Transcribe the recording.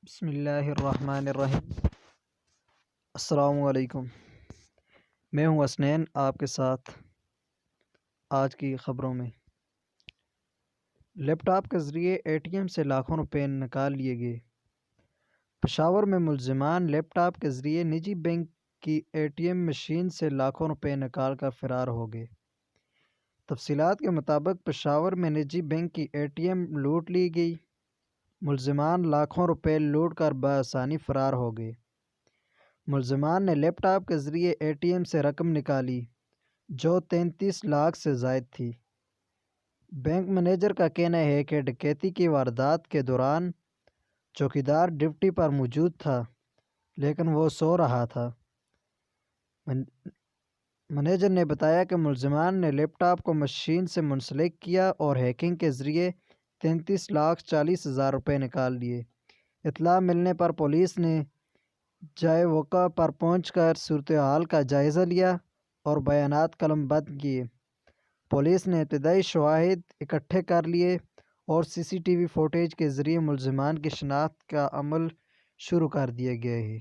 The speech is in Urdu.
بسم اللہ الرحمن الرحیم۔ السلام علیکم۔ میں ہوں اسنین آپ کے ساتھ آج کی خبروں میں۔ لیپ ٹاپ کے ذریعے اے ٹی ایم سے لاکھوں روپے نکال لیے گئے۔ پشاور میں ملزمان لیپ ٹاپ کے ذریعے نجی بینک کی اے ٹی ایم مشین سے لاکھوں روپے نکال کر فرار ہو گئے۔ تفصیلات کے مطابق پشاور میں نجی بینک کی اے ٹی ایم لوٹ لی گئی۔ ملزمان لاکھوں روپے لوٹ کر بآسانی فرار ہو گئے۔ ملزمان نے لیپ ٹاپ کے ذریعے اے ٹی ایم سے رقم نکالی جو 33 لاکھ سے زائد تھی۔ بینک مینیجر کا کہنا ہے کہ ڈکیتی کی واردات کے دوران چوکیدار ڈیوٹی پر موجود تھا لیکن وہ سو رہا تھا۔ مینیجر نے بتایا کہ ملزمان نے لیپ ٹاپ کو مشین سے منسلک کیا اور ہیکنگ کے ذریعے 33,40,000 روپے نکال لیے۔ اطلاع ملنے پر پولیس نے جائے وقوع پر پہنچ کر صورتحال کا جائزہ لیا اور بیانات قلم بند کیے۔ پولیس نے ابتدائی شواہد اکٹھے کر لیے اور سی سی ٹی وی فوٹیج کے ذریعے ملزمان کی شناخت کا عمل شروع کر دیا گیا ہے۔